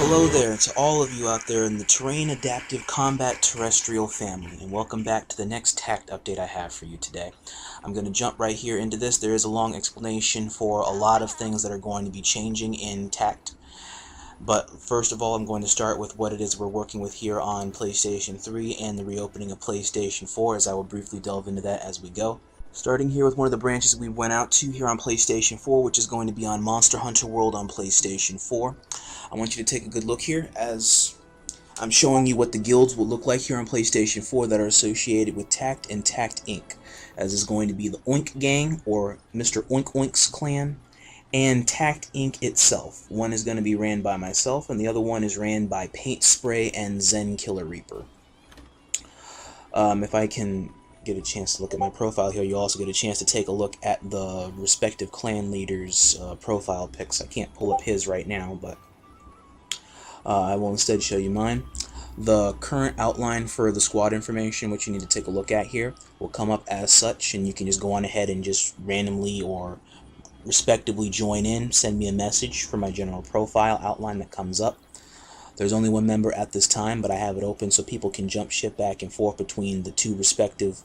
Hello there to all of you out there in the Terrain Adaptive Combat Terrestrial family, and welcome back to the next TACT update I have for you today. I'm going to jump right here into this. There is a long explanation for a lot of things that are going to be changing in TACT, but first of all I'm going to start with what it is we're working with here on PlayStation 3 and the reopening of PlayStation 4, as I will briefly delve into that as we go. Starting here with one of the branches we went out to here on PlayStation 4, which is going to be on Monster Hunter World on PlayStation 4. I want you to take a good look here as I'm showing you what the guilds will look like here on PlayStation 4 that are associated with TACT and TACT Inc. As is going to be the Oink Gang, or Mr. Oink Oink's clan, and TACT Inc. itself. One is going to be ran by myself, and the other one is ran by Paint Spray and Zen Killer Reaper. If I can get a chance to look at my profile here, you'll also get a chance to take a look at the respective clan leaders' profile pics. I can't pull up his right now, but I will instead show you mine. The current outline for the squad information, which you need to take a look at here, will come up as such, and you can just go on ahead and just randomly or respectively join in, send me a message for my general profile outline that comes up. There's only one member at this time, but I have it open so people can jump ship back and forth between the two respective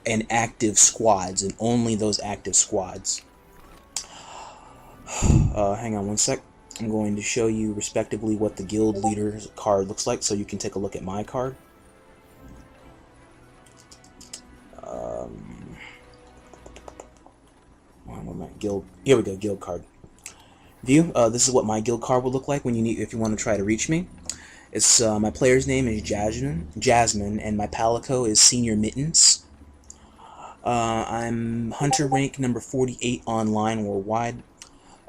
and active squads, and only those active squads. Hang on one sec. I'm going to show you respectively what the guild leader's card looks like so you can take a look at my card. Guild. Here we go, guild card. View. This is what my guild card will look like when if you want to try to reach me. It's my player's name is Jasmine, and my palico is Senior Mittens. I'm Hunter rank number 48 online worldwide.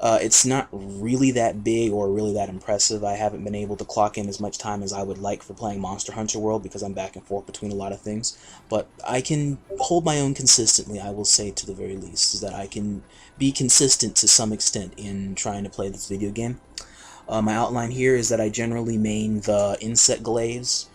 It's not really that big or really that impressive. I haven't been able to clock in as much time as I would like for playing Monster Hunter World because I'm back and forth between a lot of things. But I can hold my own consistently, I will say, to the very least, is that I can be consistent to some extent in trying to play this video game. My outline here is that I generally main the Insect Glaives,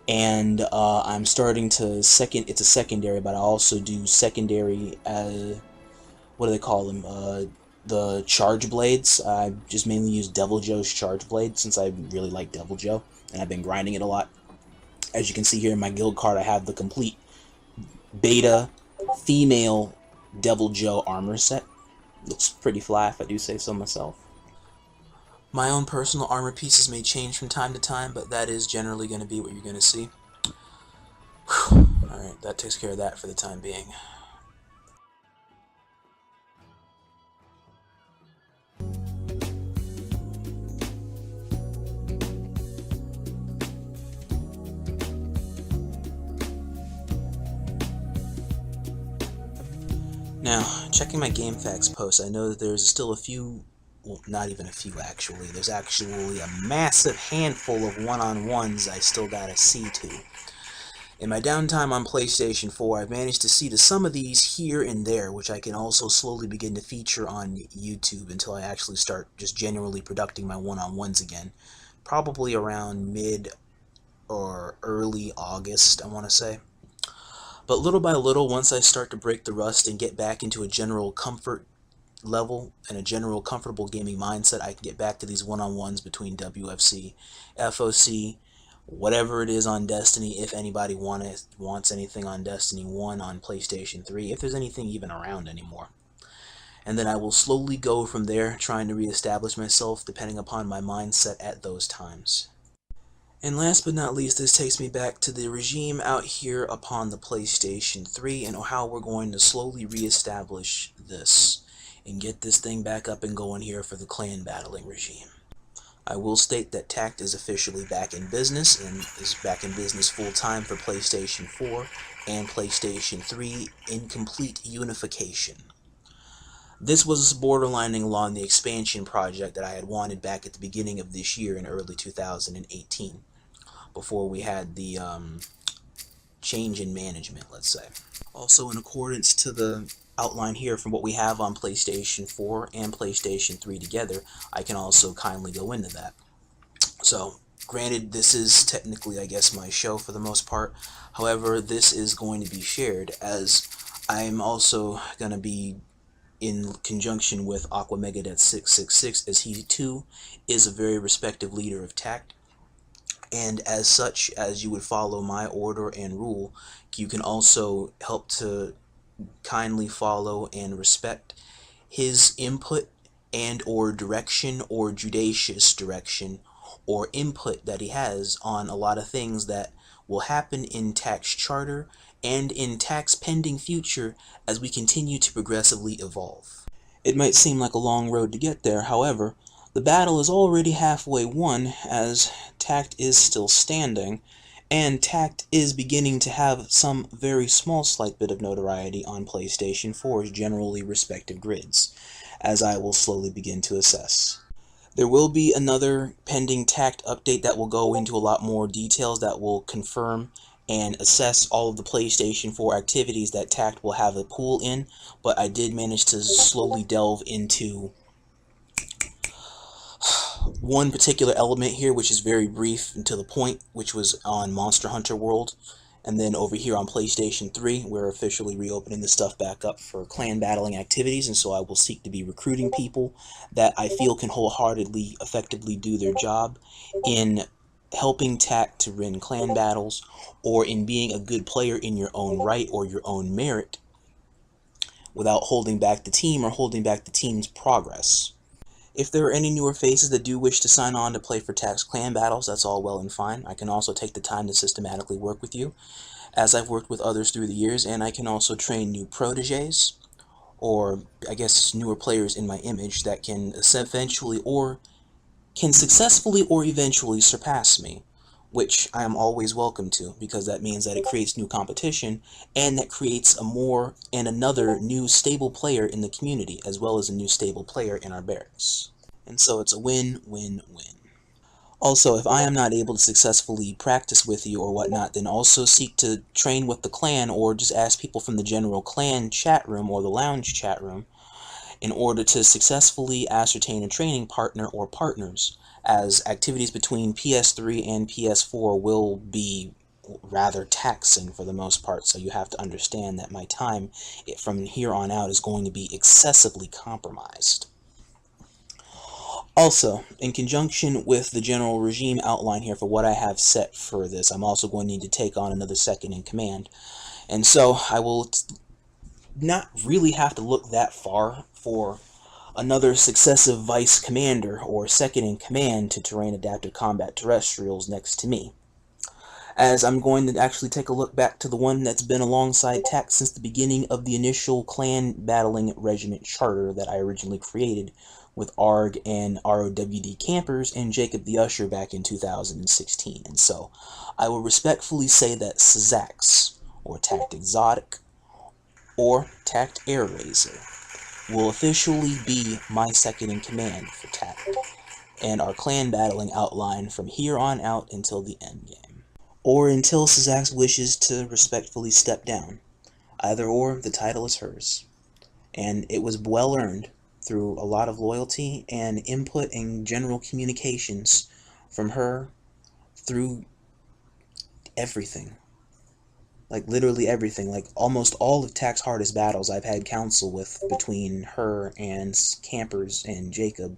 and I'm starting to it's a secondary, but I also do secondary, what do they call them? The Charge Blades. I just mainly use Devil Joe's Charge Blade since I really like Devil Joe, and I've been grinding it a lot. As you can see here in my guild card, I have the complete beta female Devil Joe armor set. Looks pretty fly if I do say so myself. My own personal armor pieces may change from time to time, but that is generally going to be what you're going to see. Alright, that takes care of that for the time being. Now, checking my GameFAQs posts, I know that there's still a few, well, not even a few actually, there's actually a massive handful of one-on-ones I still gotta see to. In my downtime on PlayStation 4, I've managed to see to some of these here and there, which I can also slowly begin to feature on YouTube until I actually start just genuinely producing my one-on-ones again. Probably around mid or early August, I want to say. But little by little, once I start to break the rust and get back into a general comfort level and a general comfortable gaming mindset, I can get back to these one-on-ones between WFC, FOC, whatever it is on Destiny, if anybody wants anything on Destiny 1 on PlayStation 3, if there's anything even around anymore. And then I will slowly go from there, trying to reestablish myself depending upon my mindset at those times. And last but not least, this takes me back to the regime out here upon the PlayStation 3 and how we're going to slowly reestablish this and get this thing back up and going here for the clan battling regime. I will state that TACT is officially back in business and is back in business full-time for PlayStation 4 and PlayStation 3 in complete unification. This was borderlining along the expansion project that I had wanted back at the beginning of this year in early 2018, before we had the change in management, let's say. Also, in accordance to the outline here from what we have on PlayStation 4 and PlayStation 3 together, I can also kindly go into that. So, granted, this is technically, I guess, my show for the most part. However, this is going to be shared, as I'm also going to be in conjunction with Aqua Megadeth 666, as he too is a very respected leader of TACT. And as such, as you would follow my order and rule, you can also help to kindly follow and respect his input and or direction or judicious direction or input that he has on a lot of things that will happen in TACT's charter and in TACT's pending future as we continue to progressively evolve. It might seem like a long road to get there, however, the battle is already halfway won as TACT is still standing, and TACT is beginning to have some very small slight bit of notoriety on PlayStation 4's generally respected grids, as I will slowly begin to assess. There will be another pending TACT update that will go into a lot more details that will confirm and assess all of the PlayStation 4 activities that TACT will have a pool in, but I did manage to slowly delve into one particular element here, which is very brief and to the point, which was on Monster Hunter World. And then over here on PlayStation 3, we're officially reopening the stuff back up for clan battling activities, and so I will seek to be recruiting people that I feel can wholeheartedly, effectively do their job in helping TACT to win clan battles, or in being a good player in your own right or your own merit, without holding back the team or holding back the team's progress. If there are any newer faces that do wish to sign on to play for TACT's clan battles, that's all well and fine. I can also take the time to systematically work with you, as I've worked with others through the years, and I can also train new proteges, or I guess newer players in my image that can eventually or can successfully or eventually surpass me, which I am always welcome to, because that means that it creates new competition, and that creates a more and another new stable player in the community, as well as a new stable player in our barracks. And so it's a win-win-win. Also, if I am not able to successfully practice with you or whatnot, then also seek to train with the clan, or just ask people from the general clan chat room or the lounge chat room in order to successfully ascertain a training partner or partners, as activities between PS3 and PS4 will be rather taxing for the most part, so you have to understand that my time from here on out is going to be excessively compromised. Also, in conjunction with the general regime outline here for what I have set for this, I'm also going to need to take on another second in command. And so I will not really have to look that far for another successive vice commander or second in command to terrain adaptive combat terrestrials next to me, as I'm going to actually take a look back to the one that's been alongside TACT since the beginning of the initial clan battling regiment charter that I originally created with ARG and ROWD campers and Jacob the Usher back in 2016. And so I will respectfully say that Saxzaxx, or TACT Exotic, or TACT Air Razor, will officially be my second in command for TACT, and our clan battling outline from here on out until the endgame, or until Saxzaxx wishes to respectfully step down. Either or, the title is hers, and it was well earned through a lot of loyalty and input and general communications from her through everything. Like, literally everything. Like, almost all of TACT's hardest battles I've had counsel with between her and Campers and Jacob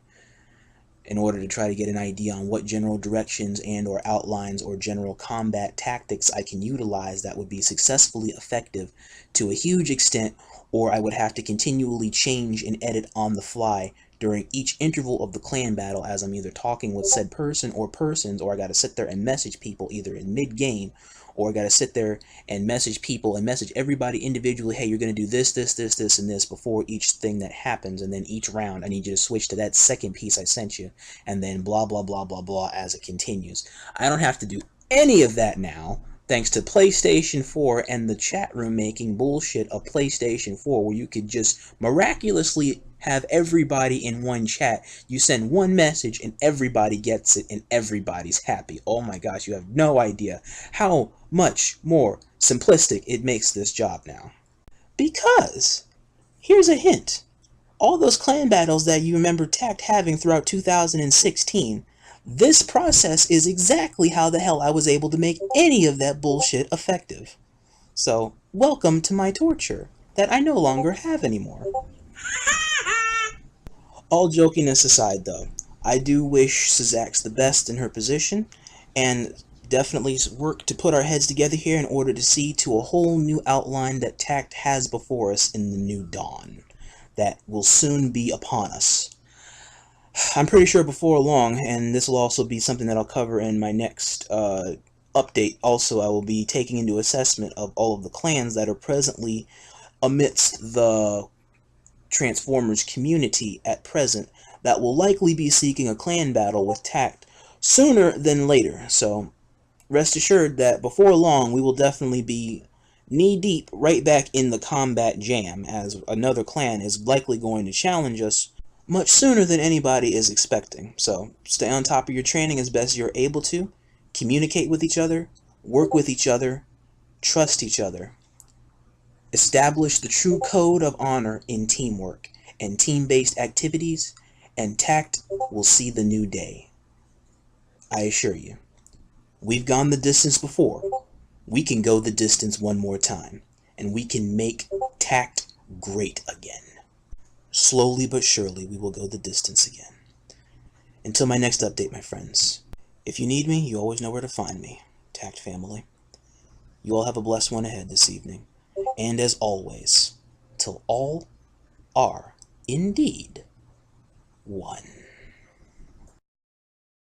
in order to try to get an idea on what general directions and or outlines or general combat tactics I can utilize that would be successfully effective to a huge extent, or I would have to continually change and edit on the fly during each interval of the clan battle as I'm either talking with said person or persons, or I gotta sit there and message people either in mid-game, or I gotta sit there and message people and message everybody individually, hey, you're gonna do this, this, this, this, and this before each thing that happens, and then each round I need you to switch to that second piece I sent you, and then blah, blah, blah, blah, blah as it continues. I don't have to do any of that now, thanks to PlayStation 4 and the chat room making bullshit of PlayStation 4, where you could just miraculously have everybody in one chat. You send one message and everybody gets it and everybody's happy. Oh my gosh, you have no idea how much more simplistic it makes this job now. Because, here's a hint. All those clan battles that you remember TACT having throughout 2016, this process is exactly how the hell I was able to make any of that bullshit effective. So, welcome to my torture that I no longer have anymore. All jokiness aside, though, I do wish Saxzaxx the best in her position, and definitely work to put our heads together here in order to see to a whole new outline that TACT has before us in the new dawn that will soon be upon us. I'm pretty sure before long, and this will also be something that I'll cover in my next update, also I will be taking into assessment of all of the clans that are presently amidst the Transformers community at present that will likely be seeking a clan battle with TACT sooner than later. So rest assured that before long we will definitely be knee-deep right back in the combat jam, as another clan is likely going to challenge us much sooner than anybody is expecting. So stay on top of your training as best you're able to, communicate with each other, work with each other, trust each other, establish the true code of honor in teamwork and team-based activities, and TACT will see the new day. I assure you, we've gone the distance before. We can go the distance one more time, and we can make TACT great again. Slowly but surely, we will go the distance again. Until my next update, my friends. If you need me, you always know where to find me, TACT family. You all have a blessed one ahead this evening. And as always, till all are indeed one.